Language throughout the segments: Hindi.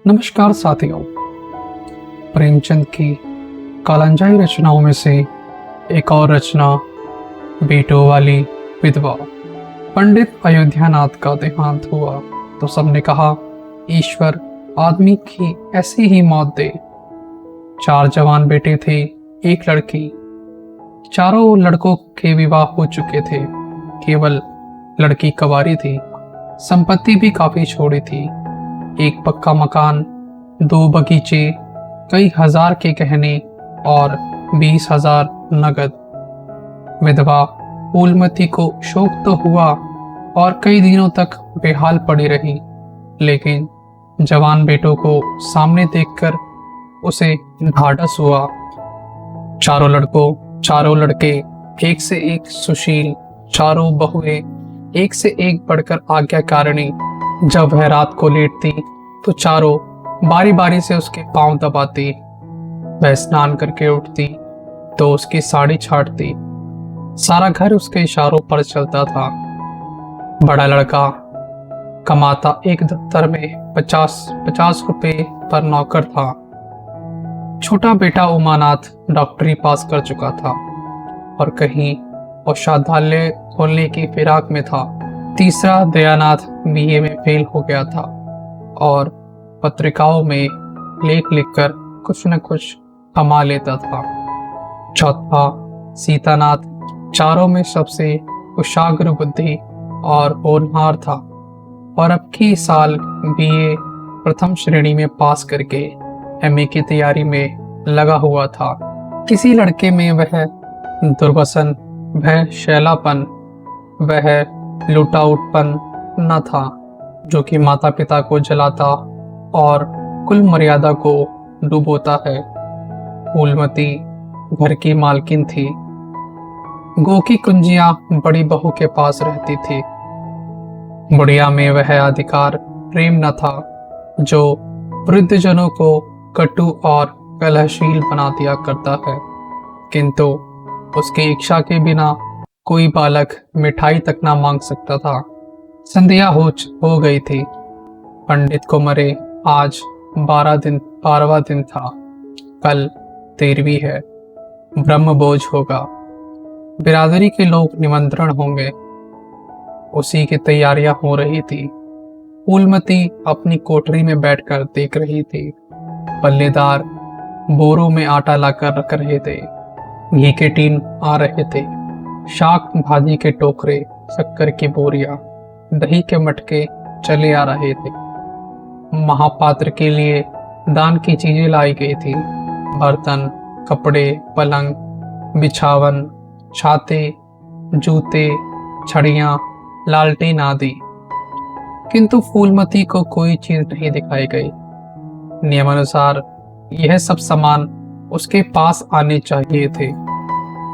नमस्कार साथियों। प्रेमचंद की कालंजाई रचनाओं में से एक और रचना बेटों वाली विधवा। पंडित अयोध्यानाथ का देहांत हुआ तो सबने कहा, ईश्वर आदमी की ऐसी ही मौत दे। 4 जवान बेटे थे, एक लड़की। चारों लड़कों के विवाह हो चुके थे, केवल लड़की कवारी थी। संपत्ति भी काफी छोड़ी थी, एक पक्का मकान, 2 बगीचे, कई हजार के गहने और 20,000 नगद। विधवा फूलमती को शौक तो हुआ और कई दिनों तक बेहाल पड़ी रही, लेकिन जवान बेटों को सामने देखकर उसे ढाढ़स हुआ। चारों लड़कों, चारों लड़के एक से एक सुशील, चारों बहुएं एक से एक बढ़कर आज्ञाकारिणी। जब वह रात को लेटती तो चारों बारी बारी से उसके पांव दबाती। वह स्नान करके उठती तो उसकी साड़ी छाटती। सारा घर उसके इशारों पर चलता था। बड़ा लड़का कमाता एक दफ्तर में 50 रुपए पर नौकर था। छोटा बेटा उमानाथ डॉक्टरी पास कर चुका था और कहीं औषधालय खोलने की फिराक में था। तीसरा दयानाथ बीए में फेल हो गया था और पत्रिकाओं में लेख लिखकर कुछ न कुछ कमा लेता था। चौथा सीतानाथ चारों में सबसे कुशाग्र बुद्धि और होनहार था और अब की साल बीए प्रथम श्रेणी में पास करके एमए की तैयारी में लगा हुआ था। किसी लड़के में वह दुर्वसन, वह शैलापन, वह लुटाउटपन न था जो कि माता पिता को जलाता और कुल मर्यादा को डुबोता है। फूलमती घर की मालकिन थी। गो की कुंजियां बड़ी बहू के पास रहती थी। बुढ़िया में वह अधिकार प्रेम न था जो वृद्धजनों को कटु और कलहशील बना दिया करता है, किंतु उसकी इच्छा के बिना कोई बालक मिठाई तक ना मांग सकता था। संध्या हो गई थी। पंडित को मरे आज 12वां दिन था। कल 13वीं है। ब्रह्म भोज होगा। बिरादरी के लोग निमंत्रण होंगे। उसी की तैयारियां हो रही थी। फूलमती अपनी कोठरी में बैठकर देख रही थी। पल्लेदार बोरों में आटा लाकर रख रहे थे। घी के टीन आ रहे थे। शाक भाजी के टोकरे, शक्कर की बोरियां, दही के मटके चले आ रहे थे। महापात्र के लिए दान की चीजें लाई गई थी। बर्तन, कपड़े, पलंग, बिछावन, छाते, जूते, छड़ियां, लालटेन आदि। किंतु फूलमती को कोई चीज नहीं दिखाई गई। नियमानुसार यह सब सामान उसके पास आने चाहिए थे।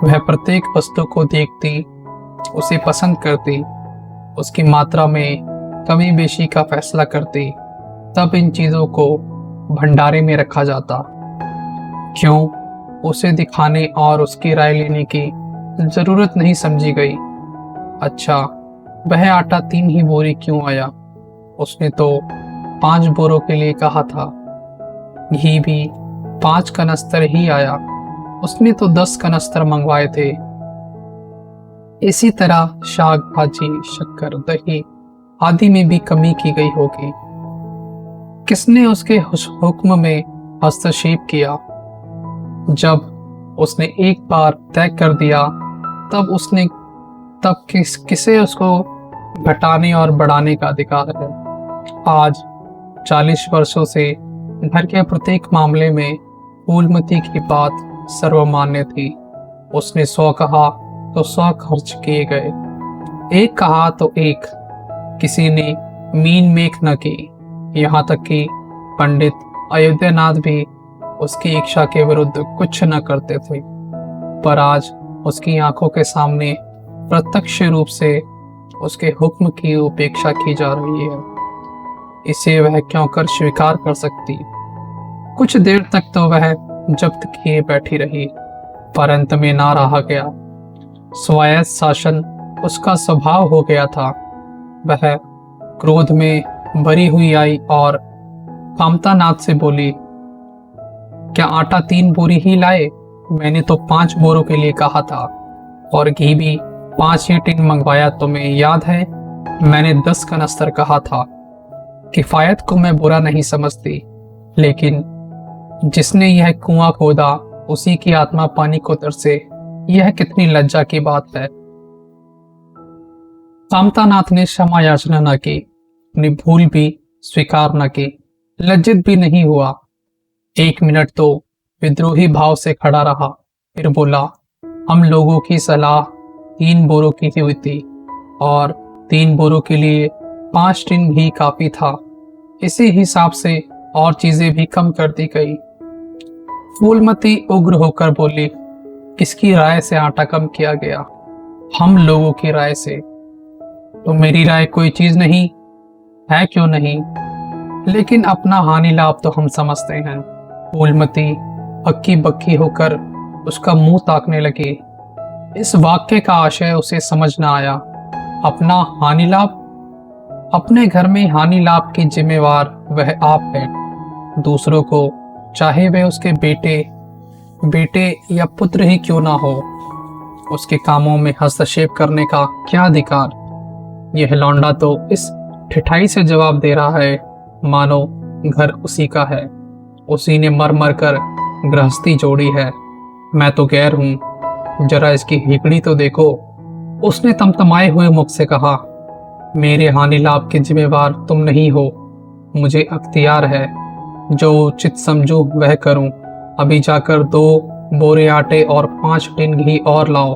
वह प्रत्येक वस्तु को देखती, उसे पसंद करती, उसकी मात्रा में कमी बेशी का फैसला करती, तब इन चीजों को भंडारे में रखा जाता। क्यों उसे दिखाने और उसकी राय लेने की जरूरत नहीं समझी गई। अच्छा, वह आटा 3 ही बोरी क्यों आया? उसने तो 5 बोरों के लिए कहा था। घी भी 5 कनस्तर ही आया। उसने तो 10 कनस्तर मंगवाए थे। इसी तरह शाक भाजी, शक्कर, दही आदि में भी कमी की गई होगी। किसने उसके हुक्म में हस्तक्षेप किया? जब उसने एक बार तय कर दिया तब किसे उसको घटाने और बढ़ाने का अधिकार है? आज 40 वर्षों से घर के प्रत्येक मामले में फूलमती की बात सर्वमान्य थी। उसने 100 कहा तो 100 खर्च किए गए। 1 कहा तो 1। किसी ने मीन मेख न की। यहाँ तक कि पंडित अयोध्यानाथ भी उसकी इच्छा के विरुद्ध कुछ न करते थे। पर आज उसकी आंखों के सामने प्रत्यक्ष रूप से उसके हुक्म की उपेक्षा की जा रही है। इसे वह क्यों कर स्वीकार कर सकती? कुछ देर तक तो वह जब्त किए बैठी रही, पर अंत में ना रहा गया। स्वायत्त शासन उसका स्वभाव हो गया था। वह क्रोध में भरी हुई आई और कामता नाथ से बोली, क्या आटा 3 बोरी ही लाए? मैंने तो 5 बोरों के लिए कहा था, और घी भी 5 ही टिन मंगवाया, तुम्हें याद है? मैंने 10 कनस्तर कहा था। किफायत को मैं बुरा नहीं समझती, लेकिन जिसने यह कुआं खोदा उसी की आत्मा पानी को तरसे, यह कितनी लज्जा की बात है। कामतानाथ ने क्षमा याचना न की, अपनी भूल भी स्वीकार न की, लज्जित भी नहीं हुआ। 1 मिनट तो विद्रोही भाव से खड़ा रहा, फिर बोला, हम लोगों की सलाह 3 बोरों की ही हुई थी, और 3 बोरों के लिए 5 टिन घी काफी था। इसी हिसाब से और चीजें भी कम कर दी गई। फूलमती उग्र होकर बोली, किसकी राय से आटा कम किया गया? हम लोगों की राय से। तो मेरी राय कोई चीज नहीं है, क्यों नहीं? लेकिन अपना हानि लाभ तो हम समझते हैं। फूलमती हक्की बक्की होकर उसका मुंह ताकने लगी। इस वाक्य का आशय उसे समझ न आया। अपना हानि लाभ? अपने घर में हानि लाभ की जिम्मेवार वह आप है। दूसरों को, चाहे वह उसके बेटे या पुत्र ही क्यों ना हो, उसके कामों में हस्तक्षेप करने का क्या अधिकार? यह लौंडा तो इस ठिठाई से जवाब दे रहा है मानो घर उसी का है, उसी ने मर मर कर गृहस्थी जोड़ी है। मैं तो गैर हूं, जरा इसकी हिकड़ी तो देखो। उसने तमतमाए हुए मुख से कहा, मेरे हानि लाभ के जिम्मेवार तुम नहीं हो, मुझे अख्तियार है, जो उचित समझूं वह करूं। अभी जाकर 2 बोरे आटे और 5 टिन घी और लाओ,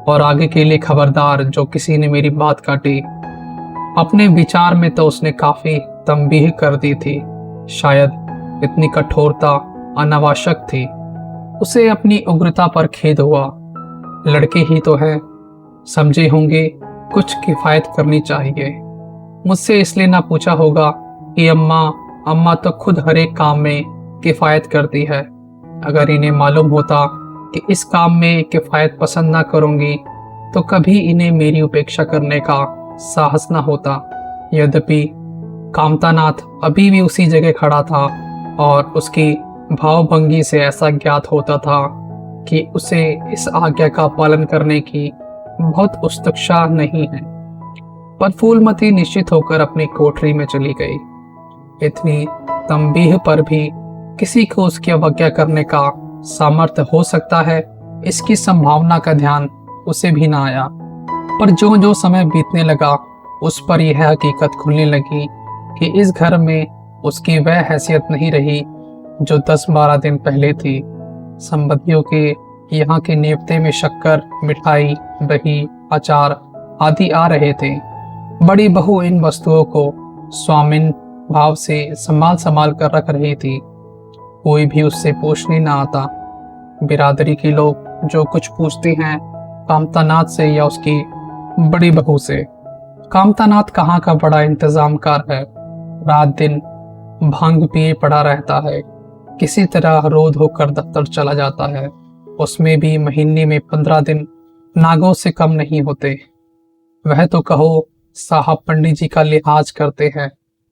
और आगे के लिए खबरदार जो किसी ने मेरी बात काटी। अपने विचार में तो उसने काफी तंबीह कर दी थी, शायद इतनी कठोरता अनावश्यक थी। उसे अपनी उग्रता पर खेद हुआ। लड़के ही तो हैं, समझे होंगे कुछ किफायत करनी चाहिए। मुझसे इसलिए ना पूछा होगा कि अम्मा तो खुद हर एक काम में किफायत करती है। अगर इन्हें मालूम होता कि इस काम में किफायत पसंद ना करूंगी, तो कभी इन्हें मेरी उपेक्षा करने का साहस न होता। यद्यपि कामतानाथ अभी भी उसी जगह खड़ा था, और उसकी भावभंगी से ऐसा ज्ञात होता था कि उसे इस आज्ञा का पालन करने की बहुत उत्सुकता नहीं है। पर फूलमती निश्चित होकर अपनी कोठरी में चली गई। इतनी तंबीह पर भी किसी को उसकी अवज्ञा करने का सामर्थ्य हो सकता है, इसकी संभावना का ध्यान उसे भी ना आया। पर जो जो समय बीतने लगा, उस पर यह हकीकत खुलने लगी कि इस घर में उसकी वह हैसियत नहीं रही जो 10-12 दिन पहले थी। संबंधियों के यहाँ के नेवते में शक्कर, मिठाई, दही, अचार आदि आ रहे थे। बड़ी बहू इन वस्तुओं को स्वामिन भाव से संभाल कर रख रही थी। कोई भी उससे पूछने न आता। बिरादरी के लोग जो कुछ पूछते हैं कामतानाथ से या उसकी बड़ी बहू से। कामतानाथ कहाँ का बड़ा इंतजामकार है, रात दिन भांग पिए पड़ा रहता है, किसी तरह रोध होकर दफ्तर चला जाता है। उसमें भी महीने में 15 दिन नागों से कम नहीं होते। वह तो कहो साहब पंडित जी का लिहाज करते हैं,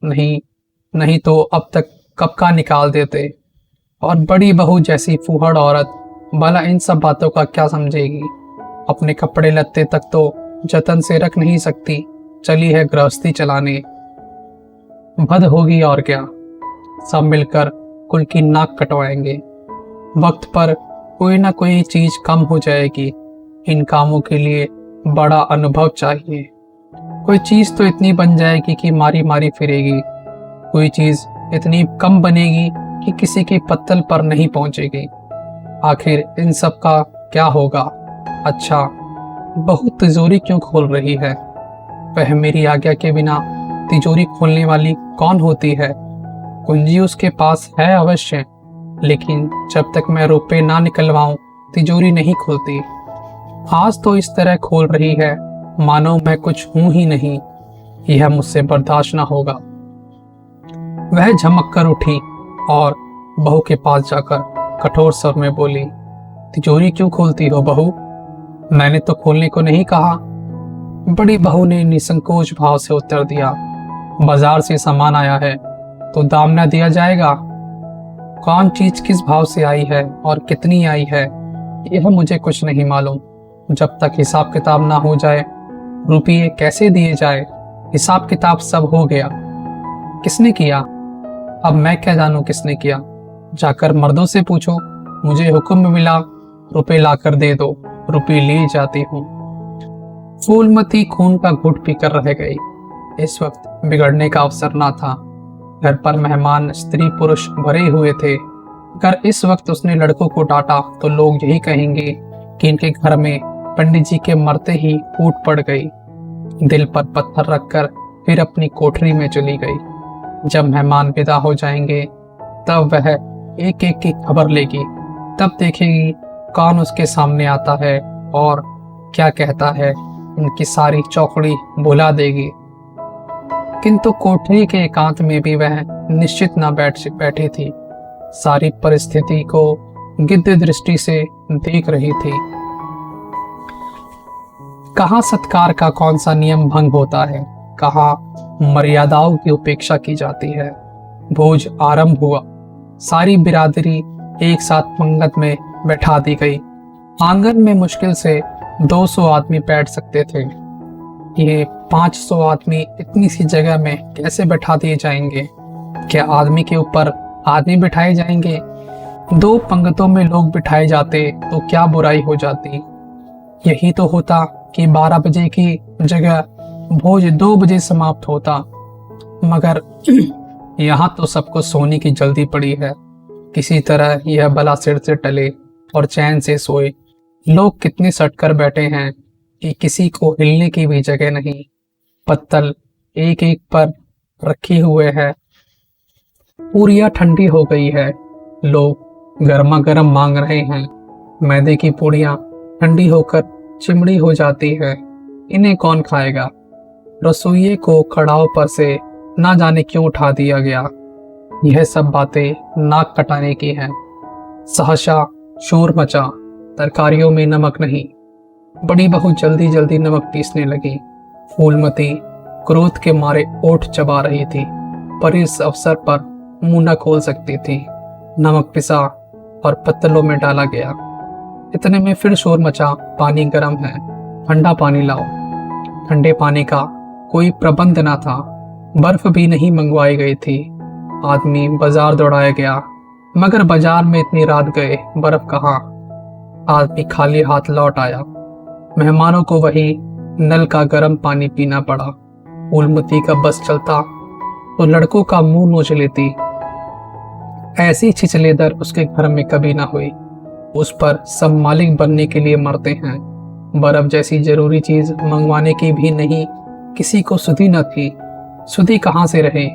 नहीं तो अब तक कब का निकाल देते। और बड़ी बहू जैसी फूहड़ औरत भला इन सब बातों का क्या समझेगी? अपने कपड़े लत्ते तक तो जतन से रख नहीं सकती, चली है गृहस्थी चलाने। भद होगी और क्या, सब मिलकर कुल की नाक कटवाएंगे। वक्त पर कोई ना कोई चीज कम हो जाएगी। इन कामों के लिए बड़ा अनुभव चाहिए। कोई चीज तो इतनी बन जाएगी कि मारी मारी फिरेगी, कोई चीज इतनी कम बनेगी कि किसी के पत्तल पर नहीं पहुंचेगी। आखिर इन सब का क्या होगा? अच्छा, बहू तिजोरी क्यों खोल रही है? वह मेरी आज्ञा के बिना तिजोरी खोलने वाली कौन होती है? कुंजी उसके पास है अवश्य, लेकिन जब तक मैं रुपए ना निकलवाऊं तिजोरी नहीं खुलती। आज तो इस तरह खोल रही है मानो मैं कुछ हूं ही नहीं। यह मुझसे बर्दाश्त ना होगा। वह झमक कर उठी और बहू के पास जाकर कठोर स्वर में बोली, तिजोरी क्यों खोलती हो बहू? मैंने तो खोलने को नहीं कहा। बड़ी बहू ने निसंकोच भाव से उत्तर दिया, बाजार से सामान आया है, तो दाम ना दिया जाएगा? कौन चीज किस भाव से आई है और कितनी आई है, यह मुझे कुछ नहीं मालूम। जब तक हिसाब किताब ना हो जाए, रुपये कैसे दिए जाए? हिसाब किताब सब हो गया। किसने किया? अब मैं क्या जानूं किसने किया? जाकर मर्दों से पूछो। मुझे हुक्म मिला, रुपए लाकर दे दो, रुपए ले जाती हूँ। फूलमती खून का घूंट पीकर रह गई। इस वक्त बिगड़ने का अवसर ना था। घर पर मेहमान स्त्री पुरुष भरे हुए थे। अगर इस वक्त उसने लड़कों को डांटा तो लोग यही कहेंगे कि इनके घर में पंडित जी के मरते ही फूट पड़ गई। दिल पर पत्थर रखकर फिर अपनी कोठरी में चली गई। जब मेहमान विदा हो जाएंगे तब वह एक एक की खबर लेगी। तब देखेगी कौन उसके सामने आता है और क्या कहता है। उनकी सारी चौकड़ी भुला देगी। किंतु कोठरी के एकांत में भी वह निश्चित न बैठी थी। सारी परिस्थिति को गिद्ध दृष्टि से देख रही थी। कहाँ सत्कार का कौन सा नियम भंग होता है, कहाँ मर्यादाओं की उपेक्षा की जाती है। भोज आरंभ हुआ। सारी बिरादरी एक साथ पंगत में बैठा दी गई। आंगन में मुश्किल से 200 आदमी बैठ सकते थे। ये 500 आदमी इतनी सी जगह में कैसे बैठा दिए जाएंगे? क्या आदमी के ऊपर आदमी बिठाए जाएंगे? 2 पंगतों में लोग बिठाए जाते तो क्या बुराई हो जाती? यही तो होता कि 12 बजे की जगह भोज 2 बजे समाप्त होता। मगर यहाँ तो सबको सोने की जल्दी पड़ी है। किसी तरह यह बला सिर से टले और चैन से सोए। लोग कितने सटकर बैठे हैं कि किसी को हिलने की भी जगह नहीं। पत्तल एक एक पर रखे हुए है। पूरियां ठंडी हो गई है। लोग गर्मा गर्म मांग रहे हैं। मैदे की पूड़ियां ठंडी होकर चिमड़ी हो जाती है। इन्हें कौन खाएगा? रसोइये को कड़ाव पर से ना जाने क्यों उठा दिया गया। यह सब बातें नाक कटाने की हैं। सहसा शोर मचा। तरकारियों में नमक नहीं। बड़ी बहू जल्दी जल्दी नमक पीसने लगी। फूलमती क्रोध के मारे ओठ चबा रही थी, पर इस अवसर पर मुंह न खोल सकती थी। नमक पिसा और पत्तलों में डाला गया। इतने में फिर शोर मचा। पानी गर्म है, ठंडा पानी लाओ। ठंडे पानी का कोई प्रबंध न था। बर्फ भी नहीं मंगवाई गई थी। आदमी बाजार दौड़ाया गया, मगर बाजार में इतनी रात गए बर्फ कहाँ। आदमी खाली हाथ लौट आया। मेहमानों को वही नल का गर्म पानी पीना पड़ा। फूलमती का बस चलता तो लड़कों का मुंह नोच लेती। ऐसी छिछलेदर उसके घर में कभी ना हुई। उस पर सब मालिक बनने के लिए मरते हैं। बर्फ जैसी जरूरी चीज मंगवाने की भी नहीं किसी को सुधी न थी। सुधी कहाँ से रहे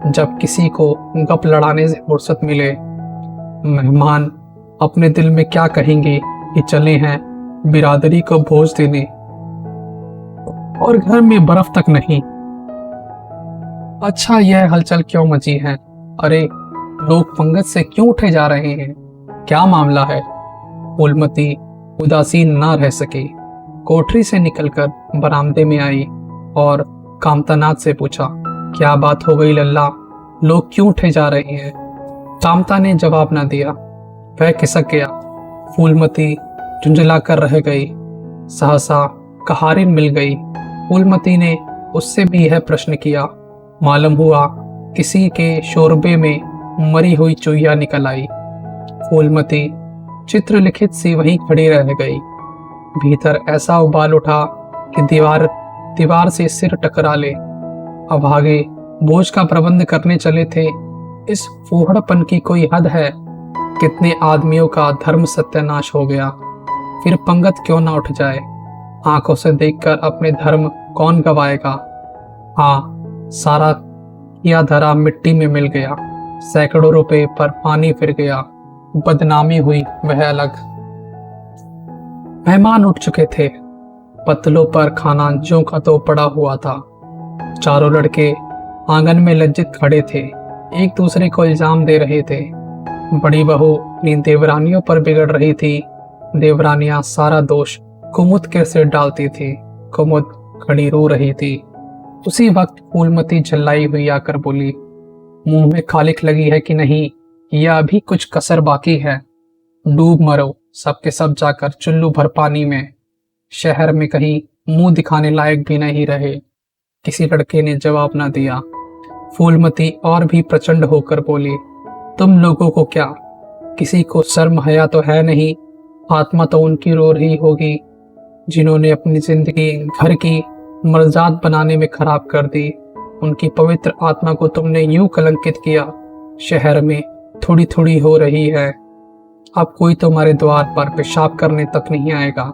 जब किसी को गप लड़ाने से फुर्सत मिले। मेहमान अपने दिल में क्या कहेंगे कि चले हैं बिरादरी को भोज देने और घर में बर्फ तक नहीं। अच्छा, यह हलचल क्यों मची है? अरे, लोग पंगत से क्यों उठे जा रहे हैं? क्या मामला है? फूलमती उदासीन ना रह सकी। कोठरी से निकलकर बरामदे में आई और कामतानाथ से पूछा, क्या बात हो गई लल्ला? लोग क्यों उठे जा रहे हैं? कामता ने जवाब न दिया। वह खिसक गया। फूलमती झुंझलाकर रह गई। सहसा कहारिन मिल गई। फूलमती ने उससे भी यह प्रश्न किया। मालूम हुआ किसी के शोरबे में मरी हुई चुईया निकल आई। फूलमती चित्रलिखित सी वहीं खड़ी रह गई। भीतर ऐसा उबाल उठा कि दीवार से सिर टकरा ले। अभागे भोज का प्रबंध करने चले थे। इस फूहड़पन की कोई हद है? कितने आदमियों का धर्म सत्यानाश हो गया। फिर पंगत क्यों ना उठ जाए? आंखों से देखकर अपने धर्म कौन गवाएगा? हाँ, सारा किया धरा मिट्टी में मिल गया। सैकड़ों रुपए पर पानी फिर गया। बदनामी हुई वह अलग। मेहमान उठ चुके थे। पत्तलों पर खाना ज्यों का तो पड़ा हुआ था। चारों लड़के आंगन में लज्जित खड़े थे, एक दूसरे को इल्जाम दे रहे थे। बड़ी बहू अपनी देवरानियों पर बिगड़ रही थी। देवरानियां सारा दोष कुमुद के सिर डालती थी। कुमुद खड़ी रो रही थी। उसी वक्त फूलमती झल्लाई हुई आकर बोली, मुंह में खालिक लगी है कि नहीं, या अभी कुछ कसर बाकी है। डूब मरो सबके सब जाकर चुल्लू भर पानी में। शहर में कहीं मुंह दिखाने लायक भी नहीं रहे। किसी लड़के ने जवाब न दिया। फूलमती और भी प्रचंड होकर बोली, तुम लोगों को क्या, किसी को शर्म हया तो है नहीं? आत्मा तो उनकी रो रही होगी जिन्होंने अपनी जिंदगी घर की मर्जाद बनाने में खराब कर दी। उनकी पवित्र आत्मा को तुमने यूं कलंकित किया। शहर में थोड़ी थोड़ी हो रही है, अब कोई तुम्हारे द्वार पर पेशाब करने तक नहीं आएगा।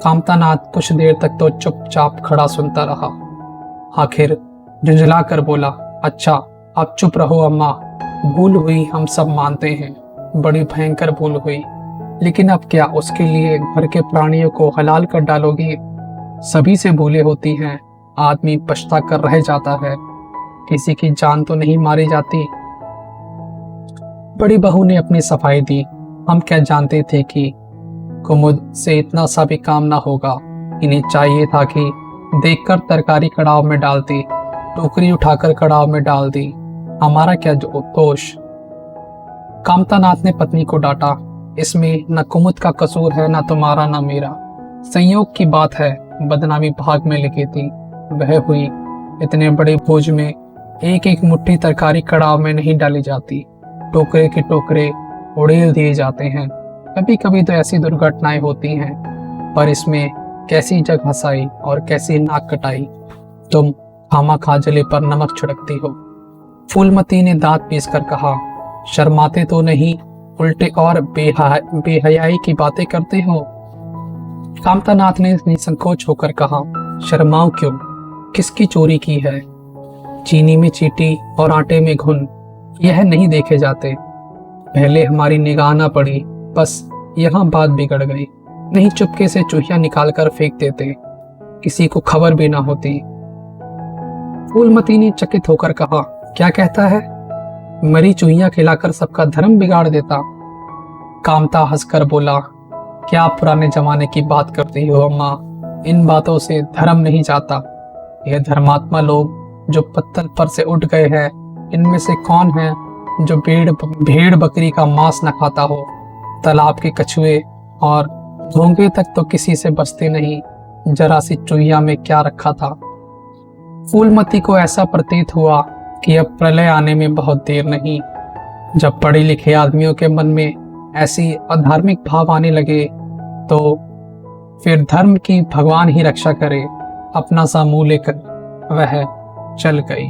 कामतानाथ कुछ देर तक तो चुपचाप खड़ा सुनता रहा। आखिर झुंझला कर बोला, अच्छा अब चुप रहो अम्मा, भूल हुई हम सब मानते हैं, बड़ी भयंकर भूल हुई, लेकिन अब क्या उसके लिए घर के प्राणियों को हलाल कर डालोगी? सभी से भूलें होती हैं, आदमी पछता कर रह जाता है, किसी की जान तो नहीं मारी जाती। बड़ी बहू ने अपनी सफाई दी। हम क्या जानते थे कि कुमुद से इतना सा भी काम ना होगा। इन्हें चाहिए था कि देखकर तरकारी कड़ाव में डालती, टोकरी उठाकर कड़ाव में डाल दी। हमारा क्या दोष? कामतानाथ ने पत्नी को डांटा, इसमें न कुमुद का कसूर है, न तुम्हारा न मेरा। संयोग की बात है, बदनामी भाग में लिखी थी, वह हुई। इतने बड़े भोज में एक एक मुट्ठी तरकारी कड़ाव में नहीं डाली जाती, टोकरे के टोकरे उड़ेल दिए जाते हैं। कभी कभी तो ऐसी दुर्घटनाएं होती हैं, पर इसमें कैसी जग हंसाई और कैसी नाक कटाई। तुम खामा जले पर नमक छिड़कती हो। फूलमती ने दांत पीसकर कहा, शर्माते तो नहीं, उल्टे और बेहयाई की बातें करते हो। कामतानाथ ने निसंकोच होकर कहा, शर्माओ क्यों, किसकी चोरी की है? चीनी में चींटी और आटे में घुन, यह नहीं देखे जाते। पहले हमारी निगाह ना पड़ी, बस यहाँ बात बिगड़ गई। नहीं चुपके से चूहिया निकाल कर फेंक देते, किसी को खबर भी ना होती। फूलमती ने चकित होकर कहा, क्या कहता है? मरी चूहिया खिलाकर सबका धर्म बिगाड़ देता। कामता हंसकर बोला, क्या पुराने जमाने की बात करती हो अम्मा? इन बातों से धर्म नहीं जाता। यह धर्मात्मा लोग जो पत्तल पर से उठ गए हैं, इनमें से कौन है जो भेड़ बकरी का मांस न खाता हो? तालाब के कछुए और घोंगे तक तो किसी से बचते नहीं, जरा सी चूहिया में क्या रखा था। फूलमती को ऐसा प्रतीत हुआ कि अब प्रलय आने में बहुत देर नहीं। जब पढ़े लिखे आदमियों के मन में ऐसी अधार्मिक भाव आने लगे, तो फिर धर्म की भगवान ही रक्षा करे। अपना सा मुंह लेकर वह चल गई।